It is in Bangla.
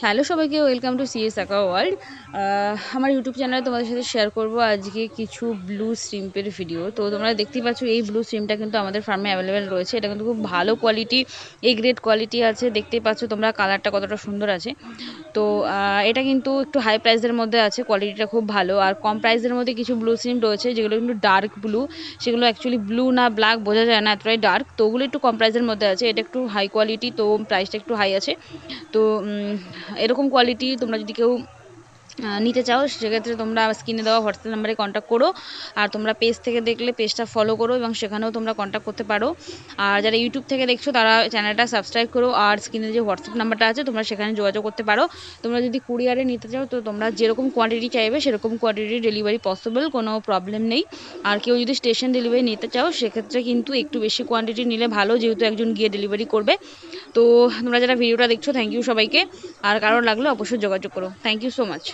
হ্যালো সবাইকে, ওয়েলকাম টু সিএস আঁকা ওয়ার্ল্ড। আমার ইউটিউব চ্যানেলে তোমাদের সাথে শেয়ার করব আজকে কিছু ব্লু শ্রিম্পের ভিডিও। তো তোমরা দেখতেই পাচ্ছ এই ব্লু শ্রিম্পটা কিন্তু আমাদের ফার্মে অ্যাভেলেবেল রয়েছে। এটা কিন্তু খুব ভালো কোয়ালিটি, এ গ্রেড কোয়ালিটি আছে। দেখতেই পাচ্ছ তোমরা কালারটা কতটা সুন্দর আছে। তো এটা কিন্তু একটু হাই প্রাইসের মধ্যে আছে, কোয়ালিটিটা খুব ভালো। আর কম প্রাইসের মধ্যে কিছু ব্লু শ্রিম্প রয়েছে যেগুলো কিন্তু ডার্ক ব্লু, সেগুলো অ্যাকচুয়ালি ব্লু না ব্ল্যাক বোঝা যায় না, এতটাই ডার্ক। তো ওগুলো একটু কম প্রাইসের মধ্যে আছে, এটা একটু হাই কোয়ালিটি, তো প্রাইসটা একটু হাই আছে। তো এরকম কোয়ালিটি তোমরা যদি কেউ নিতে চাও সেক্ষেত্রে তোমরা স্ক্রিনে দেওয়া হোয়াটসঅ্যাপ নাম্বারে কন্ট্যাক্ট করো। আর তোমরা পেজ থেকে দেখলে পেজটা ফলো করো এবং সেখানেও তোমরা কন্ট্যাক্ট করতে পারো। আর যারা ইউটিউব থেকে দেখছো তারা চ্যানেলটা সাবস্ক্রাইব করো, আর স্ক্রিনে যে হোয়াটসঅ্যাপ নাম্বারটা আছে তোমরা সেখানে যোগাযোগ করতে পারো। তোমরা যদি কুরিয়ারে নিতে চাও তো তোমরা যেরকম কোয়ান্টিটি চাইবে সেরকম কোয়ান্টিটি ডেলিভারি পসিবল, কোনো প্রবলেম নেই। আর কেউ যদি স্টেশন ডেলিভারি নিতে চাও সেক্ষেত্রে কিন্তু একটু বেশি কোয়ান্টিটি নিলে ভালো, যেহেতু একজন গিয়ে ডেলিভারি করবে। তো তোমরা যারা ভিডিওটা দেখছো থ্যাংক ইউ সবাইকে। আর কারো লাগলে অবশ্যই যোগাযোগ করো। Thank you so much.